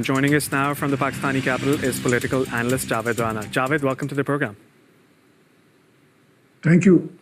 Joining us now from the Pakistani capital is political analyst Javed Rana. Javed, welcome to the program. Thank you.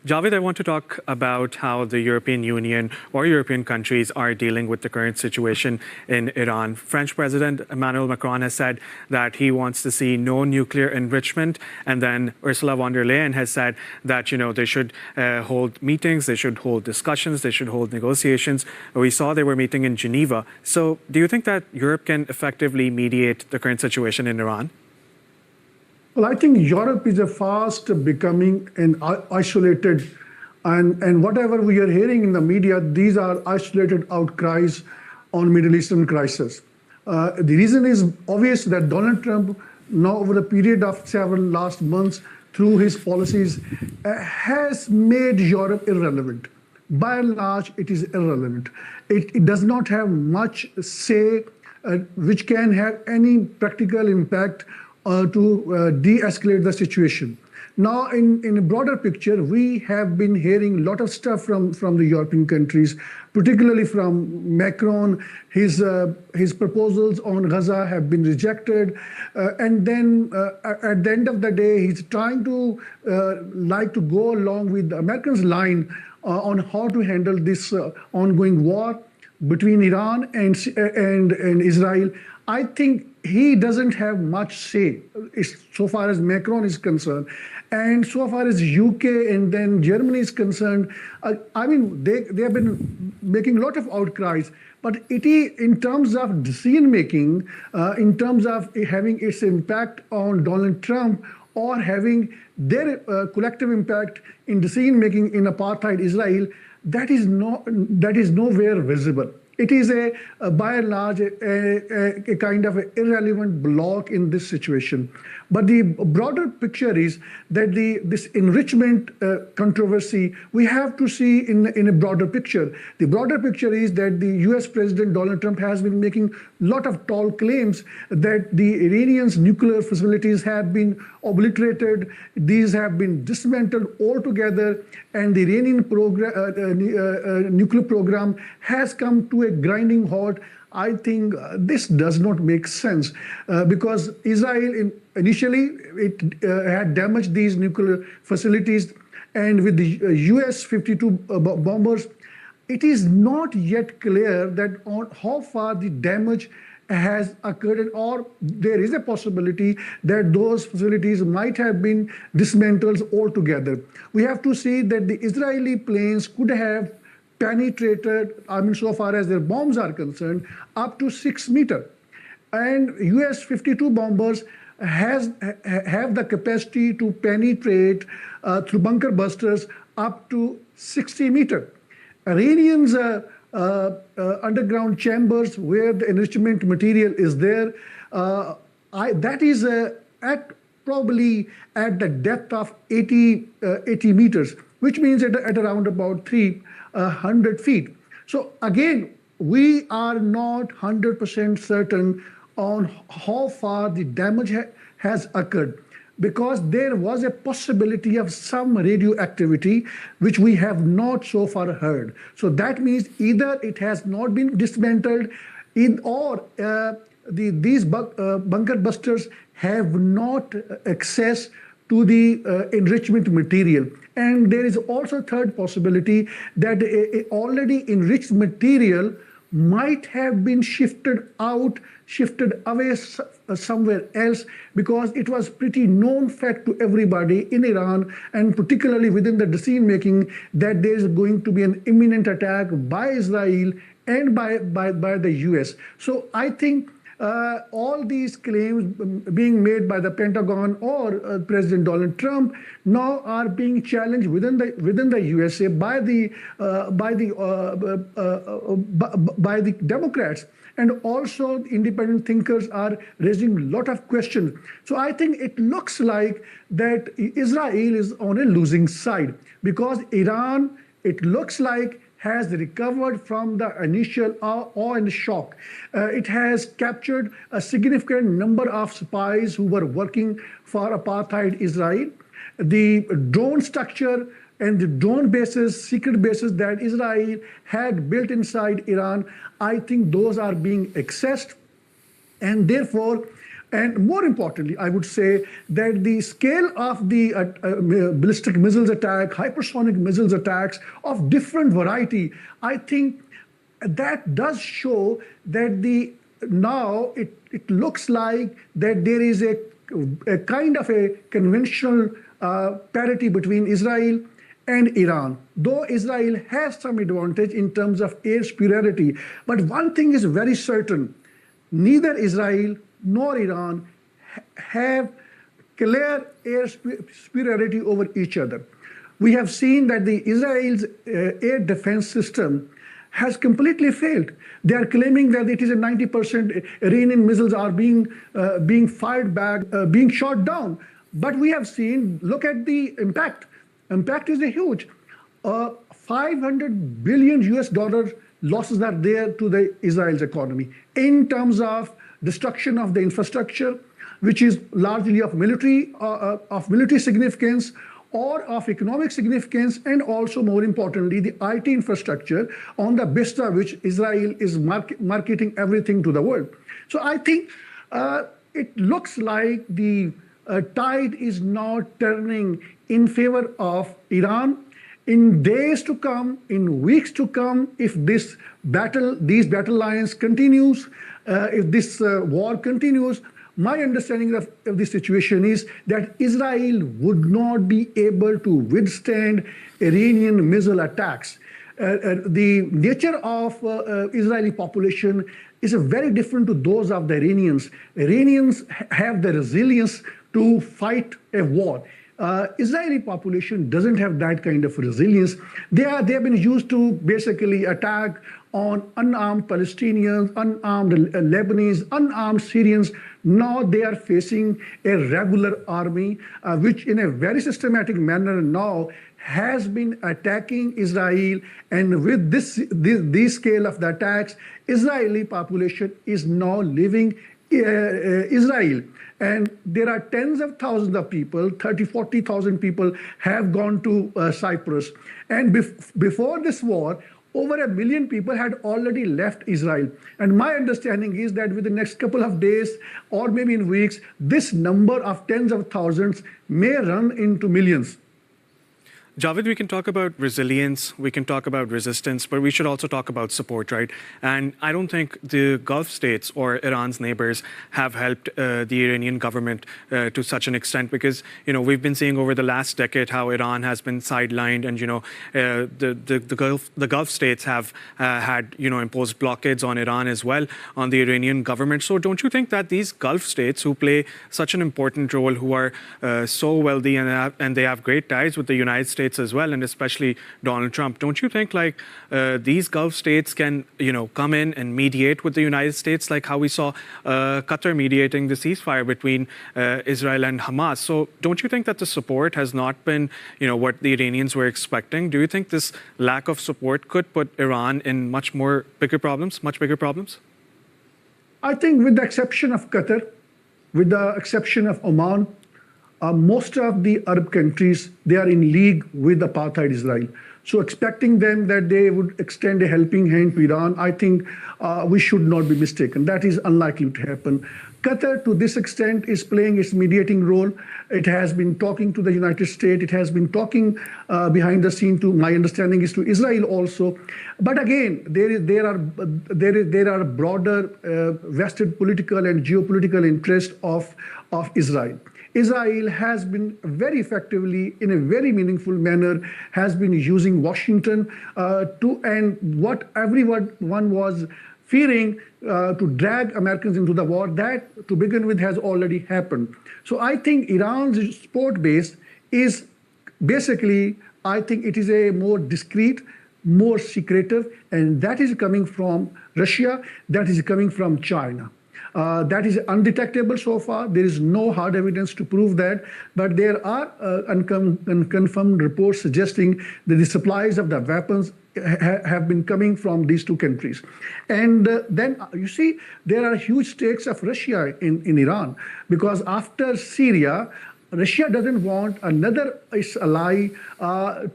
Javed, I want to talk about how the European Union or European countries are dealing with the current situation in Iran. French President Emmanuel Macron has said that he wants to see no nuclear enrichment. And then Ursula von der Leyen has said that, they should hold meetings, they should hold discussions, they should hold negotiations. We saw they were meeting in Geneva. So do you think that Europe can effectively mediate the current situation in Iran? Well, I think Europe is a fast becoming an isolated, and whatever we are hearing in the media, these are isolated outcries on Middle Eastern crisis. The reason is obvious that Donald Trump, now over a period of several last months, through his policies, has made Europe irrelevant. By and large, it is irrelevant. It does not have much say, which can have any practical impact to de-escalate the situation. Now, in a broader picture, we have been hearing a lot of stuff from the European countries, particularly from Macron. His proposals on Gaza have been rejected. And then at the end of the day, he's trying to like to go along with the Americans' line on how to handle this ongoing war between Iran and Israel. I think he doesn't have much say so far as Macron is concerned. And so far as UK and then Germany is concerned, I mean, they have been making a lot of outcries. But it is, in terms of decision making, in terms of having its impact on Donald Trump or having their collective impact in decision making in apartheid Israel, that is nowhere visible. It is by and large, a kind of irrelevant block in this situation. But the broader picture is that this enrichment controversy, we have to see in a broader picture. The broader picture is that the US President Donald Trump has been making a lot of tall claims that the Iranians' nuclear facilities have been obliterated, these have been dismantled altogether, and the Iranian nuclear program has come to a grinding halt. I think this does not make sense because Israel initially had damaged these nuclear facilities, and with the US 52 bombers, it is not yet clear that on how far the damage has occurred, or there is a possibility that those facilities might have been dismantled altogether. We have to see that the Israeli planes could have penetrated, so far as their bombs are concerned, up to 6 meters. And US 52 bombers have the capacity to penetrate through bunker busters up to 60 meters. Iranians' underground chambers where the enrichment material is there, that is probably at the depth of 80 meters, which means at around about 300 feet. So again, we are not 100% certain on how far the damage has occurred, because there was a possibility of some radioactivity, which we have not so far heard. So that means either it has not been dismantled, or these bunker busters have not access to the enrichment material. And there is also a third possibility that already enriched material might have been shifted away somewhere else, because it was pretty known fact to everybody in Iran, and particularly within the decision making, that there is going to be an imminent attack by Israel and by the US. So I think all these claims being made by the Pentagon or President Donald Trump now are being challenged within the USA by the Democrats, and also independent thinkers are raising a lot of questions. So I think it looks like that Israel is on a losing side, because Iran, it looks like, has recovered from the initial awe and shock. It has captured a significant number of spies who were working for apartheid Israel. The drone structure and the drone bases, secret bases that Israel had built inside Iran, I think those are being accessed. And therefore, and more importantly, I would say that the scale of the ballistic missiles attack, hypersonic missiles attacks of different variety, I think that does show that now it looks like that there is a kind of a conventional parity between Israel and Iran, though Israel has some advantage in terms of air superiority. But one thing is very certain, neither Israel nor Iran have clear air superiority over each other. We have seen that the Israel's air defense system has completely failed. They are claiming that it is a 90% Iranian missiles are being fired back, being shot down. But we have seen, look at the impact. Impact is a huge. 500 billion US dollars losses are there to the Israel's economy in terms of destruction of the infrastructure, which is largely of military significance or of economic significance, and also more importantly, the IT infrastructure on the basis of which Israel is marketing everything to the world. So I think it looks like the tide is now turning in favor of Iran. In days to come, in weeks to come, if these battle lines continues, if this war continues, my understanding of the situation is that Israel would not be able to withstand Iranian missile attacks. The nature of Israeli population is very different to those of the Iranians. Iranians have the resilience to fight a war. Israeli population doesn't have that kind of resilience. They have been used to basically attack on unarmed Palestinians, unarmed Lebanese, unarmed Syrians. Now they are facing a regular army, which in a very systematic manner now has been attacking Israel. And with this scale of the attacks, Israeli population is now leaving Israel. And there are tens of thousands of people, 30, 40,000 people have gone to Cyprus. And before this war, over 1 million people had already left Israel. And my understanding is that within the next couple of days, or maybe in weeks, this number of tens of thousands may run into millions. Javed, we can talk about resilience, we can talk about resistance, but we should also talk about support, right? And I don't think the Gulf states or Iran's neighbors have helped the Iranian government to such an extent, because, we've been seeing over the last decade how Iran has been sidelined, and, the Gulf states have had, imposed blockades on Iran as well, on the Iranian government. So don't you think that these Gulf states, who play such an important role, who are so wealthy and they have great ties with the United States as well, and especially Donald Trump, don't you think these Gulf states can, come in and mediate with the United States, like how we saw Qatar mediating the ceasefire between Israel and Hamas? So don't you think that the support has not been, what the Iranians were expecting? Do you think this lack of support could put Iran in much bigger problems? I think with the exception of Qatar, with the exception of Oman, most of the Arab countries, they are in league with apartheid Israel. So expecting them that they would extend a helping hand to Iran, I think we should not be mistaken. That is unlikely to happen. Qatar, to this extent, is playing its mediating role. It has been talking to the United States. It has been talking behind the scene to, my understanding is, to Israel also. But again, there are broader vested political and geopolitical interests of Israel. Israel has been very effectively, in a very meaningful manner, has been using Washington and what everyone was fearing to drag Americans into the war, that to begin with has already happened. So I think Iran's support base is basically, I think it is a more discreet, more secretive, and that is coming from Russia, that is coming from China. That is undetectable so far. There is no hard evidence to prove that, but there are unconfirmed reports suggesting that the supplies of the weapons have been coming from these two countries. And then you see there are huge stakes of Russia in Iran, because after Syria, Russia doesn't want another ally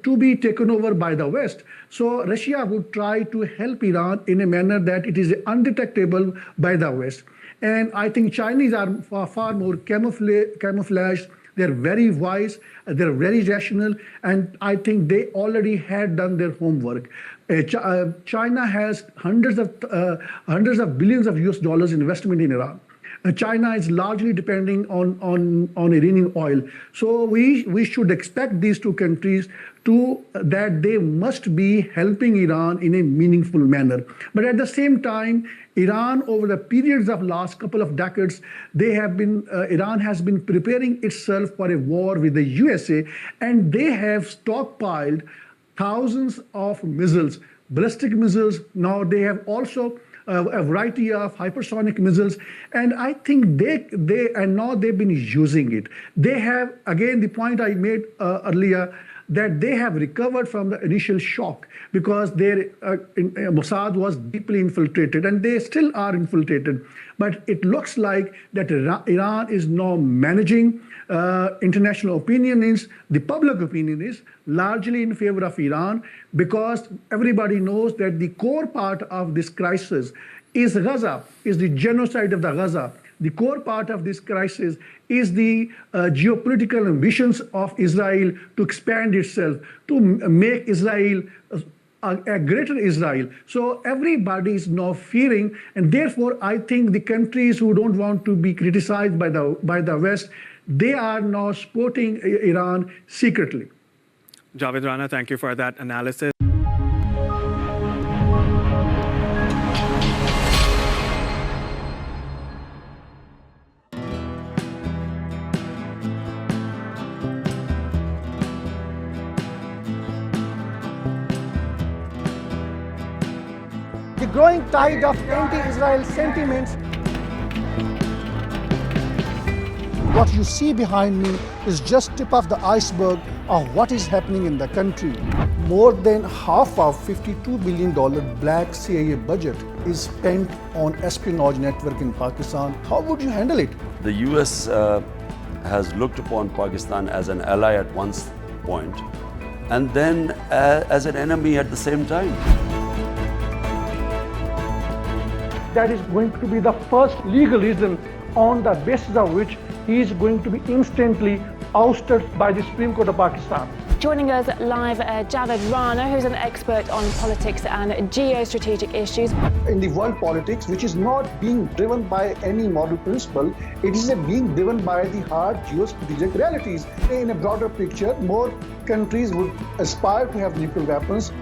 to be taken over by the West. So Russia would try to help Iran in a manner that it is undetectable by the West. And I think Chinese are far more camouflaged. They're very wise, they're very rational, and I think they already had done their homework. China has hundreds of billions of US dollars investment in Iran. China is largely depending on Iranian oil. So we should expect these two countries that they must be helping Iran in a meaningful manner. But at the same time, Iran, over the periods of last couple of decades, Iran has been preparing itself for a war with the USA, and they have stockpiled thousands of missiles, ballistic missiles. Now they have also a variety of hypersonic missiles, and I think now they've been using it. They have, again, the point I made earlier, that they have recovered from the initial shock because Mossad was deeply infiltrated, and they still are infiltrated. But it looks like that Iran is now managing. International opinion is, the public opinion is largely in favor of Iran, because everybody knows that the core part of this crisis is Gaza, is the genocide of the Gaza. The core part of this crisis is the geopolitical ambitions of Israel to expand itself, to make Israel a greater Israel. So everybody is now fearing, and therefore I think the countries who don't want to be criticized by the West, they are now supporting Iran secretly. Javed Rana, thank you for that analysis. The growing tide of anti-Israel sentiments. What you see behind me is just tip of the iceberg of what is happening in the country. More than half of $52 billion black CIA budget is spent on espionage network in Pakistan. How would you handle it? The US has looked upon Pakistan as an ally at one point and then as an enemy at the same time. That is going to be the first legal reason on the basis of which he is going to be instantly ousted by the Supreme Court of Pakistan. Joining us live, Javed Rana, who's an expert on politics and geo-strategic issues. In the world politics, which is not being driven by any moral principle, it is being driven by the hard geo-strategic realities. In a broader picture, more countries would aspire to have nuclear weapons.